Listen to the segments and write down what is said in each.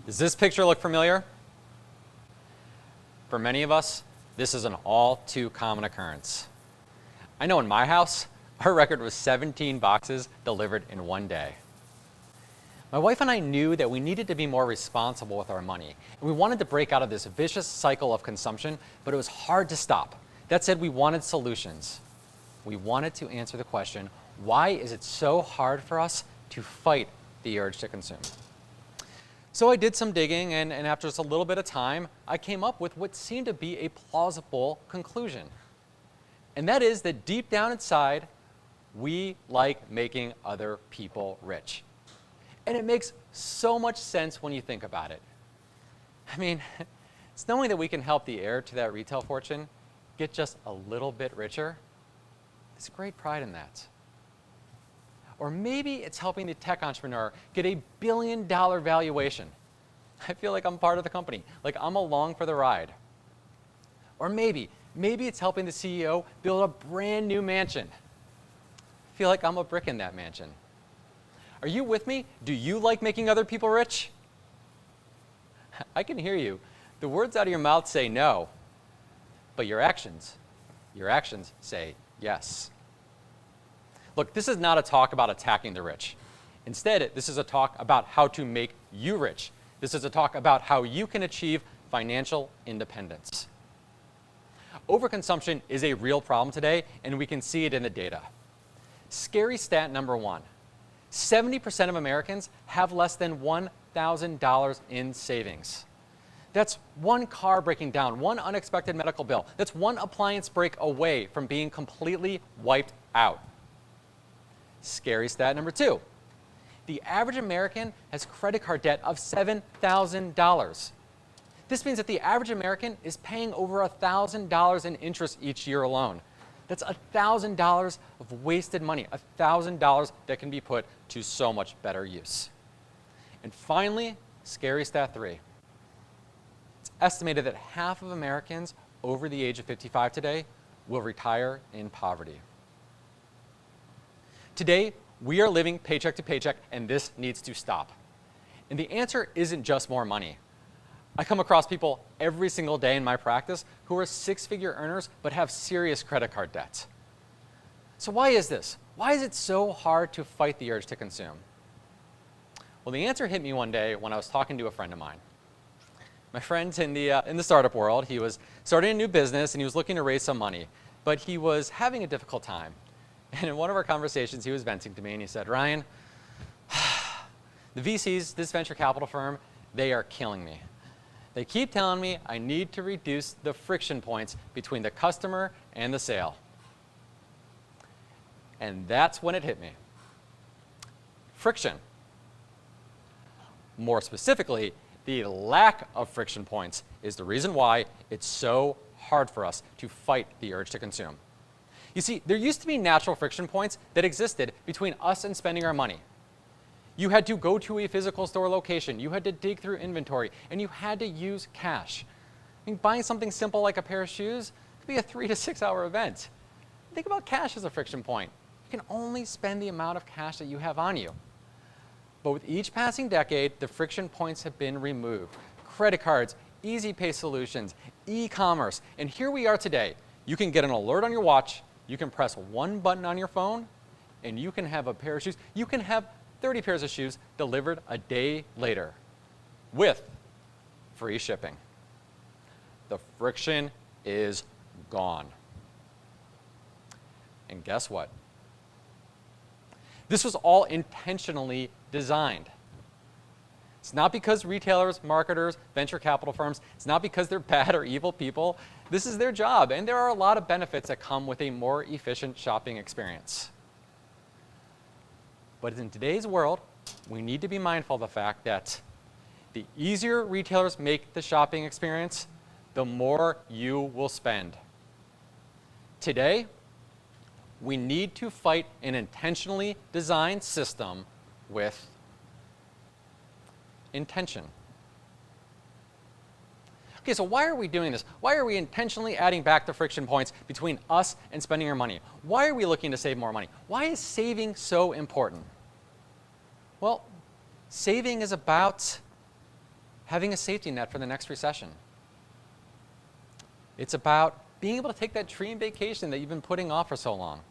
Does this picture look familiar? For many of us, this is an all too common occurrence. I know in my house, our record was 17 boxes delivered in one day. My wife and I knew that we needed to be more responsible with our money, and we wanted to break out of this vicious cycle of consumption, but it was hard to stop. That said, we wanted solutions. We wanted to answer the question, why is it so hard for us to fight the urge to consume? So I did some digging, and after just a little bit of time, I came up with what seemed to be a plausible conclusion. And that is that deep down inside, we like making other people rich. And it makes so much sense when you think about it. I mean, it's knowing that we can help the heir to that retail fortune get just a little bit richer. There's great pride in that. Or maybe it's helping the tech entrepreneur get a $1 billion valuation. I feel like I'm part of the company, like I'm along for the ride. Or maybe it's helping the CEO build a brand new mansion. I feel like I'm a brick in that mansion. Are you with me? Do you like making other people rich? I can hear you. The words out of your mouth say no, but your actions say yes. Look, this is not a talk about attacking the rich. Instead, this is a talk about how to make you rich. This is a talk about how you can achieve financial independence. Overconsumption is a real problem today, and we can see it in the data. Scary stat number one, 70% of Americans have less than $1,000 in savings. That's one car breaking down, one unexpected medical bill. That's one appliance break away from being completely wiped out. Scary stat number two, the average American has credit card debt of $7,000. This means that the average American is paying over $1,000 in interest each year alone. That's $1,000 of wasted money, $1,000 that can be put to so much better use. And finally, scary stat three. It's estimated that half of Americans over the age of 55 today will retire in poverty. Today, we are living paycheck to paycheck, and this needs to stop. And the answer isn't just more money. I come across people every single day in my practice who are six-figure earners but have serious credit card debts. So why is this? Why is it so hard to fight the urge to consume? Well, the answer hit me one day when I was talking to a friend of mine. My friend's in the startup world. He was starting a new business and he was looking to raise some money, but he was having a difficult time. And in one of our conversations, he was venting to me and he said, "Ryan, the VCs, this venture capital firm, they are killing me. They keep telling me I need to reduce the friction points between the customer and the sale." And that's when it hit me. Friction. More specifically, the lack of friction points is the reason why it's so hard for us to fight the urge to consume. You see, there used to be natural friction points that existed between us and spending our money. You had to go to a physical store location, you had to dig through inventory, and you had to use cash. I mean, buying something simple like a pair of shoes could be a 3 to 6 hour event. Think about cash as a friction point. You can only spend the amount of cash that you have on you. But with each passing decade, the friction points have been removed. Credit cards, easy pay solutions, e-commerce, and here we are today. You can get an alert on your watch, you can press one button on your phone, and you can have a pair of shoes. You can have 30 pairs of shoes delivered a day later with free shipping. The friction is gone. And guess what? This was all intentionally designed. It's not because retailers, marketers, venture capital firms, it's not because they're bad or evil people. This is their job, and there are a lot of benefits that come with a more efficient shopping experience. But in today's world, we need to be mindful of the fact that the easier retailers make the shopping experience, the more you will spend. Today, we need to fight an intentionally designed system with intention. Okay, so why are we doing this? Why are we intentionally adding back the friction points between us and spending our money? Why are we looking to save more money? Why is saving so important? Well, saving is about having a safety net for the next recession. It's about being able to take that dream vacation that you've been putting off for so long.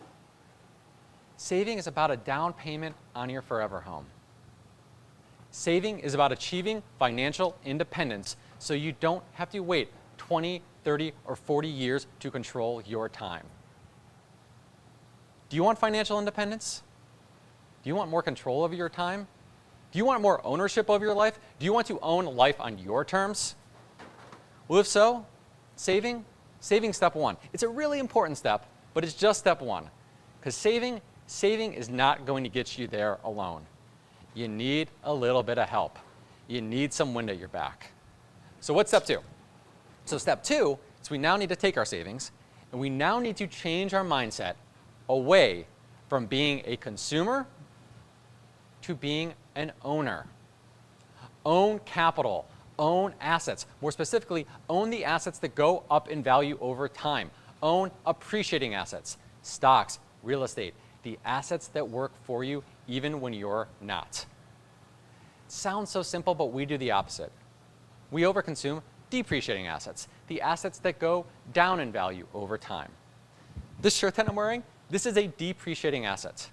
Saving is about a down payment on your forever home. Saving is about achieving financial independence so you don't have to wait 20, 30, or 40 years to control your time. Do you want financial independence? Do you want more control over your time? Do you want more ownership of your life? Do you want to own life on your terms? Well, if so, saving step one. It's a really important step, but it's just step one. Because saving is not going to get you there alone. You need a little bit of help. You need some wind at your back. So what's step two? So step two is we now need to take our savings and we now need to change our mindset away from being a consumer to being an owner. Own capital, own assets. More specifically, own the assets that go up in value over time. Own appreciating assets, stocks, real estate, the assets that work for you even when you're not. Sounds so simple, but we do the opposite. We overconsume depreciating assets, the assets that go down in value over time. This shirt that I'm wearing, this is a depreciating asset.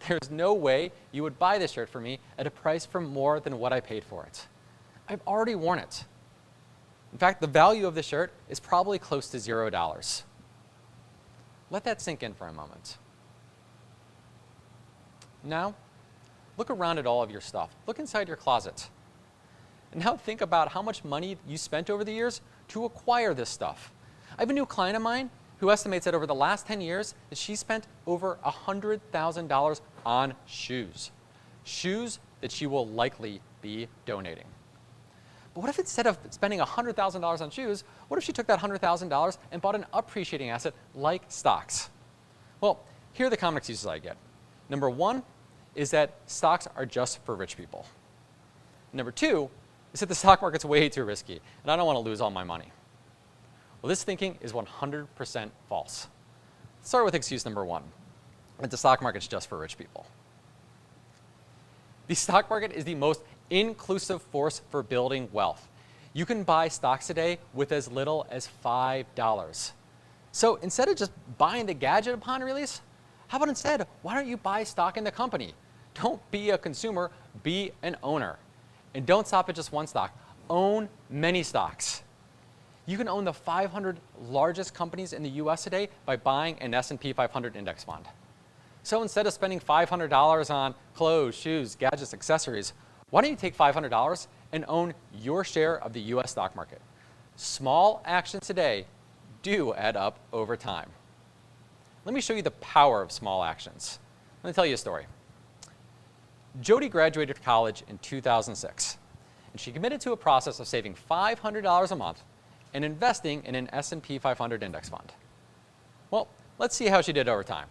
There's no way you would buy this shirt for me at a price for more than what I paid for it. I've already worn it. In fact, the value of the shirt is probably close to $0. Let that sink in for a moment. Now, look around at all of your stuff. Look inside your closet. And now think about how much money you spent over the years to acquire this stuff. I have a new client of mine who estimates that over the last 10 years that she spent over $100,000 on shoes. Shoes that she will likely be donating. But what if instead of spending $100,000 on shoes, what if she took that $100,000 and bought an appreciating asset like stocks? Well, here are the common excuses I get. Number one is that stocks are just for rich people. Number two is that the stock market's way too risky and I don't want to lose all my money. Well, this thinking is 100% false. Let's start with excuse number one, that the stock market's just for rich people. The stock market is the most inclusive force for building wealth. You can buy stocks today with as little as $5. So instead of just buying the gadget upon release, how about instead, why don't you buy stock in the company? Don't be a consumer, be an owner. And don't stop at just one stock. Own many stocks. You can own the 500 largest companies in the US today by buying an S&P 500 index fund. So instead of spending $500 on clothes, shoes, gadgets, accessories, why don't you take $500 and own your share of the US stock market? Small actions today do add up over time. Let me show you the power of small actions. Let me tell you a story. Jody graduated college in 2006, and she committed to a process of saving $500 a month and investing in an S&P 500 index fund. Well, let's see how she did over time.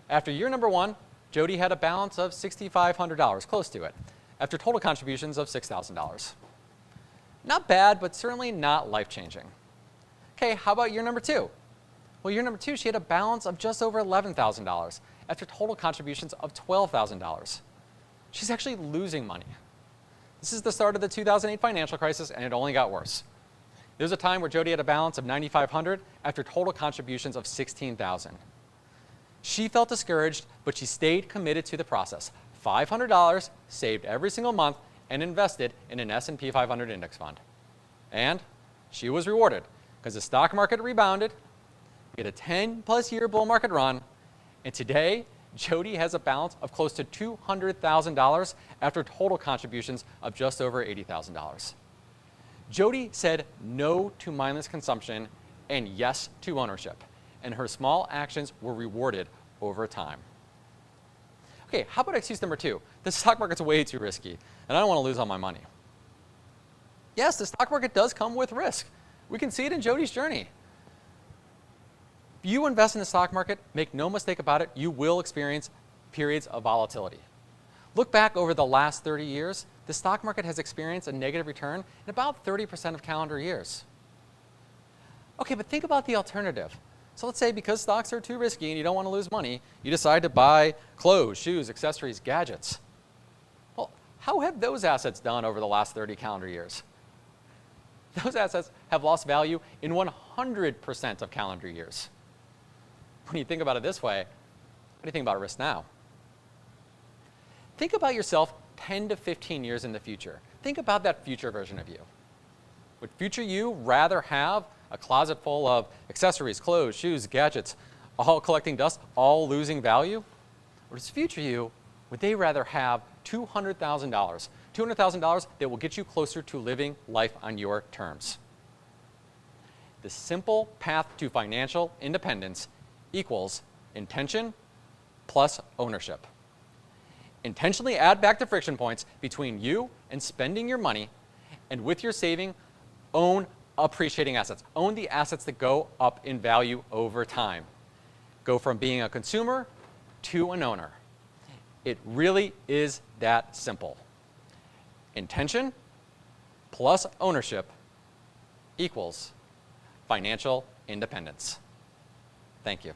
After year number one, Jody had a balance of $6,500, close to it, after total contributions of $6,000. Not bad, but certainly not life-changing. Okay, how about year number two? Well, year number two, she had a balance of just over $11,000 after total contributions of $12,000. She's actually losing money. This is the start of the 2008 financial crisis, and it only got worse. There was a time where Jody had a balance of $9,500 after total contributions of $16,000. She felt discouraged, but she stayed committed to the process. $500 saved every single month and invested in an S&P 500 index fund. And she was rewarded because the stock market rebounded, we had a 10-plus year bull market run, and today, Jody has a balance of close to $200,000 after total contributions of just over $80,000. Jody said no to mindless consumption and yes to ownership, and her small actions were rewarded over time. Okay, how about excuse number two? The stock market's way too risky, and I don't want to lose all my money. Yes, the stock market does come with risk. We can see it in Jody's journey. If you invest in the stock market, make no mistake about it, you will experience periods of volatility. Look back over the last 30 years, the stock market has experienced a negative return in about 30% of calendar years. Okay, but think about the alternative. So let's say because stocks are too risky and you don't want to lose money, you decide to buy clothes, shoes, accessories, gadgets. Well, How have those assets done over the last 30 calendar years? Those assets have lost value in 100% of calendar years. When you think about it this way, what do you think about risk now? Think about yourself 10 to 15 years in the future. Think about that future version of you. Would future you rather have a closet full of accessories, clothes, shoes, gadgets, all collecting dust, all losing value? Or does future you, would they rather have $200,000? $200,000 that will get you closer to living life on your terms. The simple path to financial independence equals intention plus ownership. Intentionally add back the friction points between you and spending your money, and with your saving, own appreciating assets. Own the assets that go up in value over time. Go from being a consumer to an owner. It really is that simple. Intention plus ownership equals financial independence. Thank you.